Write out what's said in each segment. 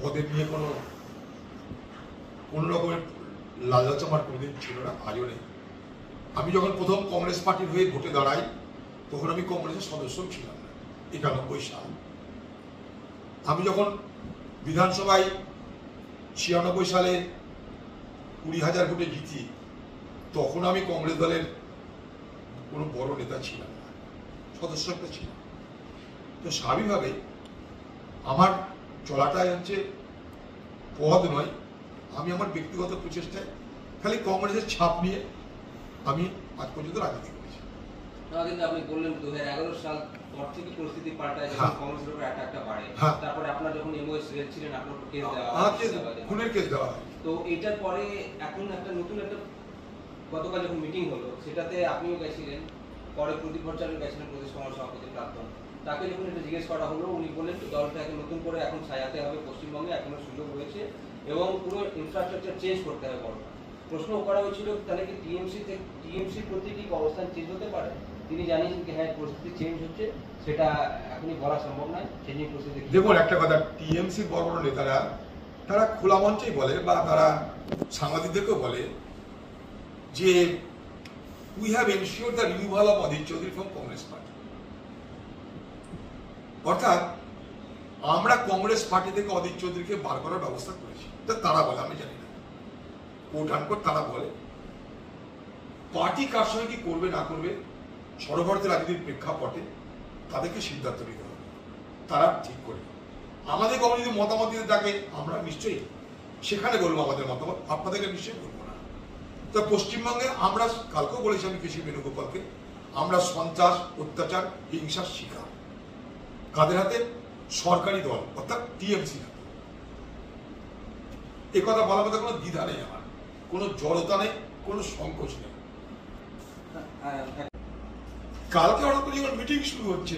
পদের নিয়ে কোনো রকমের লালচ আমার কোনোদিন ছিল না, আজও নেই। আমি যখন প্রথম কংগ্রেস পার্টির হয়ে ভোটে দাঁড়াই তখন আমি কংগ্রেসের সদস্য ছিলাম না, 91 সাল। আমি যখন বিধানসভায় 96 সালে 20,000 ভোটে জিতি তখন আমি কংগ্রেস দলের কোনো বড় নেতা ছিলাম না, সদস্য একটা ছিলাম। তো স্বাভাবিকভাবে আমার চলাটাই হচ্ছে পদ নয়, আমি আমার ব্যক্তিগত প্রচেষ্টায় খালি কংগ্রেসের ছাপ নিয়ে আমি আজ পর্যন্ত রাজনীতি করেছি। কিন্তু আপনি বললেন 2011 সাল পর থেকে পরিস্থিতি পাল্টায়, কংগ্রেসের উপর অ্যাটাকটা বাড়ে। তারপরে আপনার যখন এমওএস রেল ছিলেন আপনার উপর কেস দেওয়া হয়, খুনের কেস দেওয়া হয়। তো এটার পরে এখন একটা নতুন একটা গতকাল যখন মিটিং হলো সেটাতে আপনিও গেছিলেন, পরে প্রদীপ ভট্টাচার্য গেছিলেন, প্রদেশ কংগ্রেস সভাপতি প্রাক্তন। তাকে যখন এটা জিজ্ঞেস করা হলো উনি বললেন দলটাকে নতুন করে এখন সাজাতে হবে, পশ্চিমবঙ্গে এখনো সুযোগ রয়েছে এবং পুরো ইনফ্রাস্ট্রাকচার চেঞ্জ করতে হবে। বড় প্রশ্ন করা হয়েছিল তাহলে কি টিএমসি প্রতি কি অবস্থান চেঞ্জ হতে পারে? তিনি জানিয়েছেন কি হ্যাঁ পরিস্থিতি চেঞ্জ হচ্ছে, সেটা এখনই বলা সম্ভব নয়। চেঞ্জিং পরিস্থিতি দেখুন, একটা কথা, টিএমসি বড় বড় নেতারা তারা খোলা মঞ্চেই বলে বা তারা সাংবাদিকদেরকেও বলে যে we have ensure the removal of Adhir Chowdhury from Congress party. অর্থাৎ আমরা কংগ্রেস পার্টি থেকে অধীর চৌধুরীকে বার করার ব্যবস্থা করেছি। তারা বলে, আমি জানি না, কোট আনকোট তারা বলে। পার্টি কার সঙ্গে কি করবে না করবে সর্বভারতীয় রাজনীতির প্রেক্ষাপটে তাদেরকে সিদ্ধান্ত নিতে হবে, তারা ঠিক করে। আমাদের কখনো যদি মতামত দিতে থাকে আমরা নিশ্চয়ই সেখানে বলবো আমাদের মতামত, আপনাদেরকে নিশ্চয়ই বলবো না। তো পশ্চিমবঙ্গে আমরা কালকেও বলেছি, আমি কেশী বেণুগোপালকে, আমরা সন্ত্রাস, অত্যাচার, হিংসার শিকার। কাদের হাতে? সরকারি দল অর্থাৎ টিএমসি হাতে। এ কথা বলার মধ্যে কোনো দ্বিধা নেই, আমার কোনো জড়তা নেই, কোনো সংকোচ নেই। কালকে হঠাৎ করে যখন মিটিং শুরু হচ্ছে,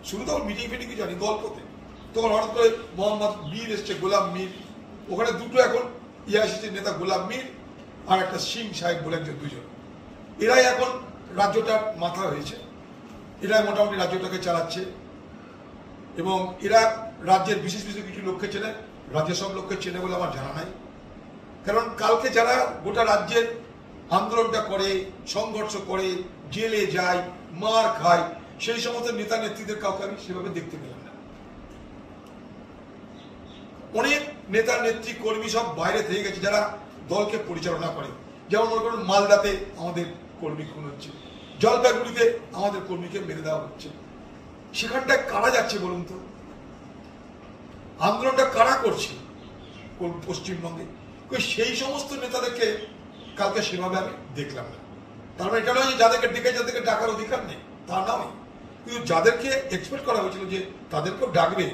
শুরু তখন মিটিং ফিটিং জানি গল্পতে, তখন হঠাৎ করে মোহাম্মদ মীর এসছে, গোলাম মীর, ওখানে দুটো এখন এসেছে নেতা, গোলাম মীর আর একটা সিং সাহেব বলে একজন, দুজন। এরাই এখন রাজ্যটার মাথা হয়েছে, এরাই মোটামুটি রাজ্যটাকে চালাচ্ছে এবং এরা রাজ্যের বিশেষ বিশেষ কিছু লোককে চেনে, রাজ্যের সব লোককে চেনে বলে আমার জানা নাই। কারণ কালকে যারা গোটা রাজ্যের আন্দোলনটা করে, সংঘর্ষ করে, জেলে যায়, মার খায়, সেই সমস্ত নেতা নেত্রীদের কাউকে আমি সেভাবে দেখতে পেলাম না। অনেক নেতা নেত্রী কর্মী সব বাইরে থেকে গেছে যারা দলকে পরিচালনা করে। যেমন মনে করুন মালদাতে আমাদের কর্মী খুন হচ্ছে, জলপাইগুড়িতে আমাদের কর্মীকে মেরে দেওয়া হচ্ছে। সেখানটায় কারা যাচ্ছে বলুন তো? আন্দোলনটা কারা করছে পশ্চিমবঙ্গে? সেই সমস্ত নেতাদেরকে কালকে সেভাবে আমি দেখলাম না। তার মানে এটা নয় যে যাদেরকে ডেকে যাদেরকে ডাকার অধিকার নেই, তা নয়, কিন্তু যাদেরকে এক্সপেক্ট করা হয়েছিল যে তাদেরকেও ডাকবে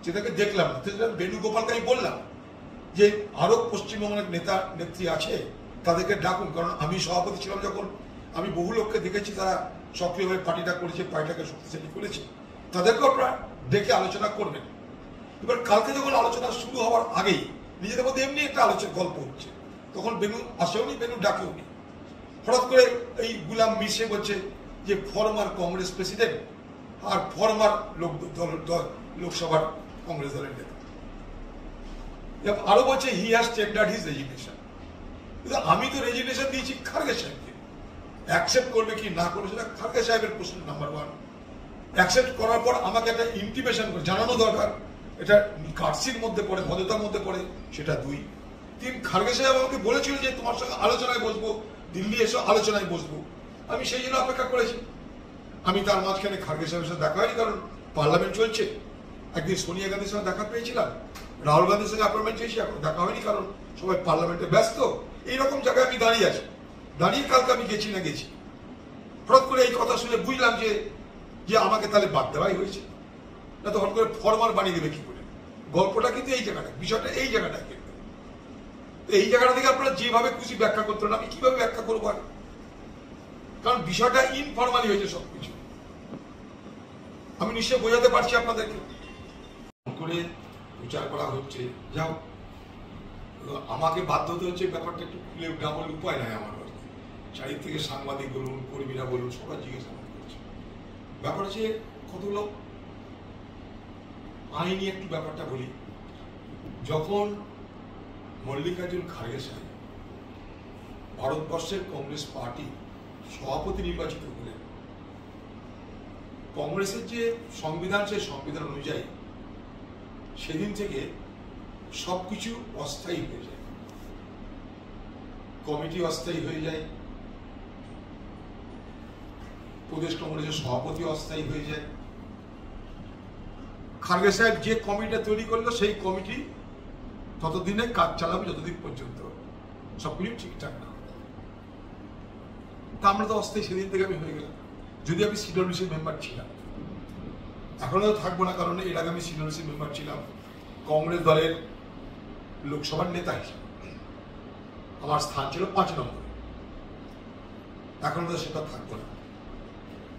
সেটাকে দেখলাম না। বেণুগোপালকে আমি বললাম যে আরো পশ্চিমবঙ্গের নেতা নেত্রী আছে, তাদেরকে ডাকুন। কারণ আমি সভাপতি ছিলাম যখন, আমি বহু লোককে দেখেছি তারা সক্রিয়ভাবে পার্টিটা করেছে, পার্টিটাকে শক্তিশালী করেছে, তাদেরকেও আপনারা দেখে আলোচনা করবেন। এবার কালকে যখন আলোচনা শুরু হওয়ার আগেই নিজেদের মধ্যে এমনি একটা আলোচনা গল্প হচ্ছে, তখন বেনু আসেওনি, বেনু ডাকেওনি। হঠাৎ করে এই গুলাম মিশে বলছে যে ফরমার কংগ্রেস প্রেসিডেন্ট আর ফরমার লোকসভার কংগ্রেস দলের নেতা। আরো বলছে হি হ্যাজ টেন্ডার্ড হিজ রেজিগনেশন। কিন্তু আমি তো রেজিগনেশন দিয়েছি খার্গে সাহেবকে, অ্যাকসেপ্ট করবে কি না করবে সেটা খার্গে সাহেবের প্রশ্ন নাম্বার 1। অ্যাকসেপ্ট করার পর আমাকে একটা ইন্টিমেশন করে জানানো দরকার, এটা কার্সির মধ্যে পড়ে, ভদ্রতার মধ্যে পড়ে, সেটা 2। 3, খার্গে সাহেব আমাকে বলেছিল যে তোমার সঙ্গে আলোচনায় বসবো, দিল্লি এসে আলোচনায় বসবো। আমি সেই জন্য অপেক্ষা করেছি। আমি তার মাঝখানে খার্গে সাহেবের সাথে দেখা হয়নি, কারণ পার্লামেন্ট চলছে। একদিন সোনিয়া গান্ধীর সঙ্গে দেখা পেয়েছিলাম, রাহুল গান্ধীর সঙ্গে অ্যাপয়েন্টমেন্ট চেয়েছি, এখন দেখা হয়নি, কারণ সবাই পার্লামেন্টে ব্যস্ত। এইরকম জায়গায় আমি দাঁড়িয়ে আছি, দাঁড়িয়ে কালকে আমি গেছি না গেছি। হঠাৎ করে এই কথা শুনে বুঝলাম যে আমাকে তাহলে বাদ দেওয়াই হয়েছে, না তো হঠাৎ করে ফরমার বানিয়ে দেবে কি করে। গল্পটা কিন্তু এই জায়গাটা, বিষয়টা এই জায়গাটা। কিন্তু এই জায়গাটা থেকে আপনারা যেভাবে খুশি ব্যাখ্যা করতে পারেন, আমি কিভাবে ব্যাখ্যা করবো? কারণ বিষয়টা ইনফরমালি হয়েছে সবকিছু। আমি নিশ্চয় বোঝাতে পারছি আপনাদেরকে। করে বিচার করা হচ্ছে, যাও আমাকে বাধ্য হতে হচ্ছে ব্যাপারটা একটু খুলে না বলে উপায় নাই আমার। চারিদিক থেকে সাংবাদিক বলুন, কর্মীরা বলুন, সবাই জিজ্ঞাসা করছে। ব্যাপার হচ্ছে কতগুলো আইনি একটু ব্যাপারটা বলি। যখন মল্লিকার্জুন খাড়গে সাহেব ভারতবর্ষের কংগ্রেস পার্টি সভাপতি নির্বাচিত হলেন, কংগ্রেসের যে সংবিধান, সেই সংবিধান অনুযায়ী সেদিন থেকে সবকিছু অস্থায়ী হয়ে যায়। কমিটি অস্থায়ী হয়ে যায়, প্রদেশ কংগ্রেসের সভাপতি অস্থায়ী হয়ে যায়। খাড়গে সাহেব যে কমিটিটা তৈরি করলো সেই কমিটি ততদিনে কাজ চালাবে যতদিন পর্যন্ত সবকিছু ঠিকঠাক না। তা আমরা তো অস্থায়ী সেদিন থেকে আমি হয়ে গেলাম, যদি আমি সিডব্লিউসি মেম্বার ছিলাম। এখনো তো থাকবো না, কারণ এর আগে আমি সিডব্লিউসি মেম্বার ছিলাম, কংগ্রেস দলের লোকসভার নেতা হিসেবে আমার স্থান ছিল 5 নম্বরে। এখন তো সেটা থাকবো না।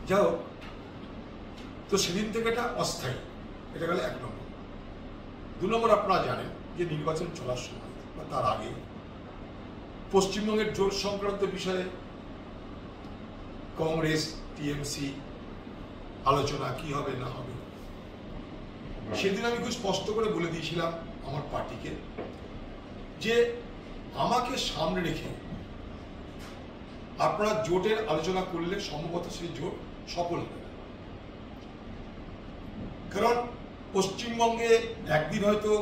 যাও, তো সেদিন থেকে এটা অস্থায়ী, এটা গেল 1 নম্বর। 2 নম্বর, আপনারা জানেন যে নির্বাচন চলার সময় বা তার আগে পশ্চিমবঙ্গের জোট সংক্রান্ত বিষয়ে কংগ্রেস টিএমসি আলোচনা কি হবে না হবে, সেদিন আমি খুব স্পষ্ট করে বলে দিয়েছিলাম আমার পার্টিকে যে আমাকে সামনে রেখে আপনারা জোটের আলোচনা করলে সম্ভবত সেই জোট সফল হবে না। কারণ পশ্চিমবঙ্গে একদিন হয়তো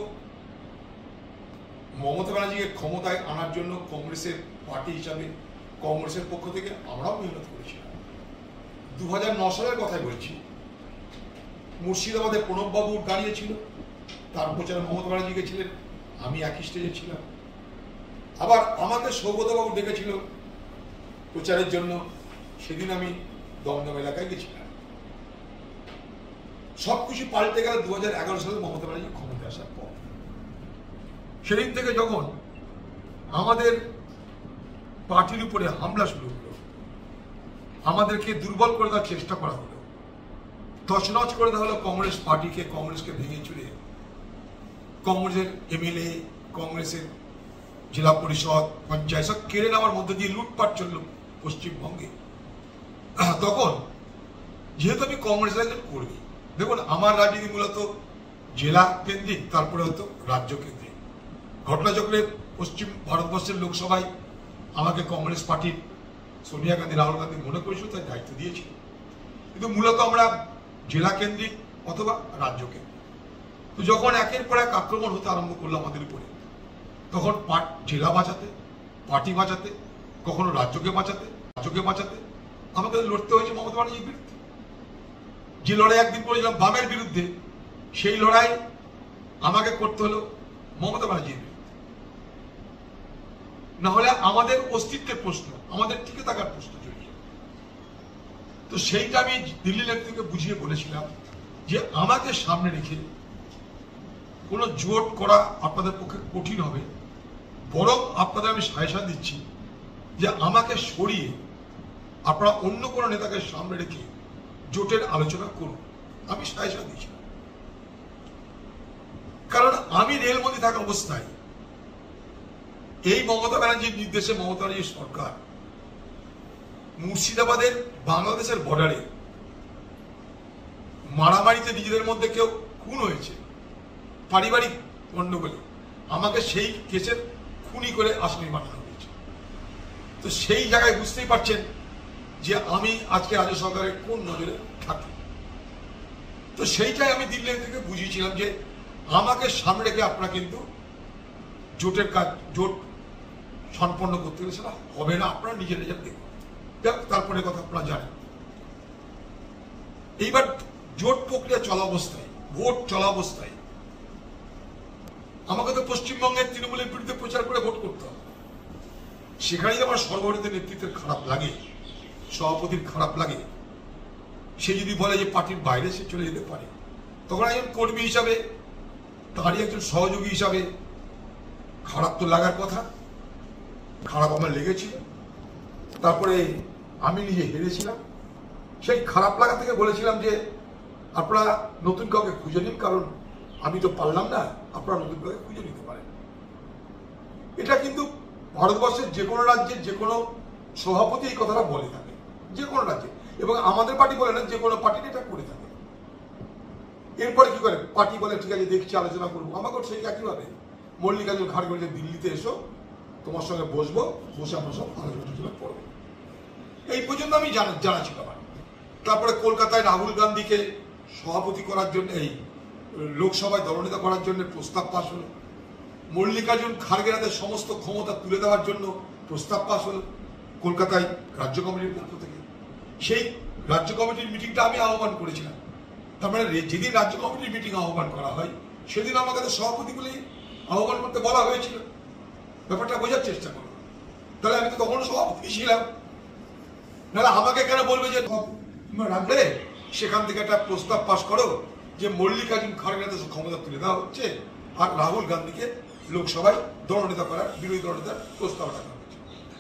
মমতা ব্যানার্জিকে ক্ষমতায় আনার জন্য কংগ্রেসের পার্টি হিসাবে কংগ্রেসের পক্ষ থেকে আমরাও মেহনত করেছিলাম। 2009 সালের কথাই বলছি, মুর্শিদাবাদে প্রণববাবু দাঁড়িয়েছিল, তার প্রচারে মমতা ব্যানার্জি গেছিলেন, আমি একই স্টেজে ছিলাম। আবার আমাকে সৌগতবাবু ডেকেছিল প্রচারের জন্য, সেদিন আমি দমদম এলাকায় গেছিলাম। সবকিছু পাল্টে গেল 2011 সালে মমতা ব্যানার্জি ক্ষমতায় আসার পর। সেদিন থেকে যখন আমাদের পার্টির উপরে হামলা শুরু হলো, আমাদেরকে দুর্বল করে দেওয়ার চেষ্টা করা হলো, তছনছ করে দেওয়া হলো কংগ্রেস পার্টিকে, কংগ্রেসকে ভেঙে চুরে কংগ্রেসের এমএলএ, কংগ্রেসের জেলা পরিষদ, পঞ্চায়েত সব কেড়ে নেওয়ার মধ্যে দিয়ে লুটপাট চলল পশ্চিমবঙ্গে। তখন যেহেতু আমি কংগ্রেসের একজন কর্মী, দেখুন আমার রাজনীতি মূলত জেলা কেন্দ্রিক, তারপরে হতো রাজ্য কেন্দ্রিক। ঘটনাচক্রে পশ্চিম ভারতবর্ষের লোকসভায় আমাকে কংগ্রেস পার্টির সোনিয়া গান্ধী, রাহুল গান্ধী মনে করেছিল, তাই দায়িত্ব দিয়েছিল। কিন্তু মূলত আমরা জেলা কেন্দ্রিক অথবা রাজ্য কেন্দ্রিক। তো যখন একের পর এক আক্রমণ হতে আরম্ভ করলো আমাদের উপরে, তখন জেলা বাঁচাতে, পার্টি বাঁচাতে, কখনো রাজ্যকে বাঁচাতে আমাকে লড়তে হয়েছে মমতা ব্যানার্জির বিরুদ্ধে। যে লড়াই একদিন করেছিলাম বামের বিরুদ্ধে, সেই লড়াই আমাকে করতে হলো মমতা ব্যানার্জির বিরুদ্ধে। না হলে আমাদের অস্তিত্বের প্রশ্ন, আমাদের টিকে থাকার প্রশ্ন জড়িয়ে। তো সেইটা আমি দিল্লি নেতৃত্বকে বুঝিয়ে বলেছিলাম যে আমাকে সামনে রেখে কোনো জোট করা আপনাদের পক্ষে কঠিন হবে, বরং আপনাদের আমি সাজেশন দিচ্ছি যে আমাকে সরিয়ে আপনারা অন্য কোনো নেতাকে সামনে রেখে জোটের আলোচনা করুন। আমি সাজেশন দিয়েছিলাম, কারণ আমি রেলমন্ত্রী থাকা অবস্থায় এই মমতা ব্যানার্জির নির্দেশে মমতা ব্যানার্জির সরকার মুর্শিদাবাদের বাংলাদেশের বর্ডারে মারামারিতে নিজেদের মধ্যে কেউ খুন হয়েছে পারিবারিক গন্ডগোলে, আমাকে সেই কেসের খুনি করে আসামি বানানো হয়েছে। তো সেই জায়গায় বুঝতেই পারছেন যে আমি আজকে রাজ্য সরকারের কোন নজরে থাকি। তো সেইটাই আমি দিল্লি থেকে বুঝিয়েছিলাম যে আমাকে সামনে রেখে আপনারা কিন্তু জোটের কাজ, জোট সম্পন্ন করতে গেলে সেটা হবে না, আপনারা নিজের দেখুন। তারপরে কথা আপনারা জানেন। এইবার জোট প্রক্রিয়া চলা অবস্থায়, ভোট চলা অবস্থায় আমাকে তো পশ্চিমবঙ্গের তৃণমূলের বিরুদ্ধে প্রচার করে ভোট করতে হবে। সেখানেই আমার সর্বভারতীয় নেতৃত্বের খারাপ লাগে, সভাপতির খারাপ লাগে। সে যদি বলে যে পার্টির বাইরে সে চলে যেতে পারে, তখন একজন কর্মী হিসাবে, তারই একজন সহযোগী হিসাবে খারাপ তো লাগার কথা। খারাপ আমার লেগেছিল। তারপরে আমি নিজে হেরেছিলাম। সেই খারাপ লাগা থেকে বলেছিলাম যে আপনারা নতুন কাউকে খুঁজে নিন, কারণ আমি তো পারলাম না, আপনারা নতুন কাউকে খুঁজে নিতে পারেন। এটা কিন্তু ভারতবর্ষের যে কোনো রাজ্যের যে কোনো সভাপতি এই কথাটা বলে থাকে, যে কোনো রাজ্যে, এবং আমাদের পার্টি বলে না, যে কোনো পার্টি এটা করে থাকে। এরপরে কি করে পার্টি বলে ঠিক আছে দেখছি আলোচনা করবো, আমাকেও সেই একইভাবে মল্লিকার্জুন খাড়গে বলেছে দিল্লিতে এসো, তোমার সঙ্গে বসবো, বসে আমরা সব আলোচনা করবো। এই পর্যন্ত আমি জানা ছিল আমার। তারপরে কলকাতায় রাহুল গান্ধীকে সভাপতি করার জন্য, এই লোকসভায় দলনেতা করার জন্য প্রস্তাব পাশ হলো। মল্লিকার্জুন খাড়গের হাতে সমস্ত ক্ষমতা তুলে দেওয়ার জন্য প্রস্তাব পাশ হলো কলকাতায় রাজ্য কমিটির পক্ষ থেকে। সেই রাজ্য কমিটির মিটিংটা আমি আহ্বান করেছিলাম। তার মানে যেদিন রাজ্য কমিটির মিটিং আহ্বান করা হয় সেদিন আমাকে তো সভাপতি বলেই আহ্বান করতে বলা হয়েছিল। ব্যাপারটা বোঝার চেষ্টা করো। তাহলে আমি তো তখনও সভাপতি ছিলাম, নাহলে আমাকে কেন বলবে যে রাখলে সেখান থেকে একটা প্রস্তাব পাশ করো যে মল্লিকার্জুন খাড়গের হাতে ক্ষমতা তুলে দেওয়া হচ্ছে আর রাহুল গান্ধীকে লোকসভায় দলনেতা করার, বিরোধী দলনেতার প্রস্তাব রাখা হচ্ছে।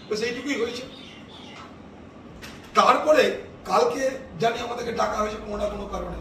বেশ এইটুকুই হয়েছে। তারপরে কালকে জানি আমাদেরকে ডাকা হয়েছে কোনো না কোনো কারণে।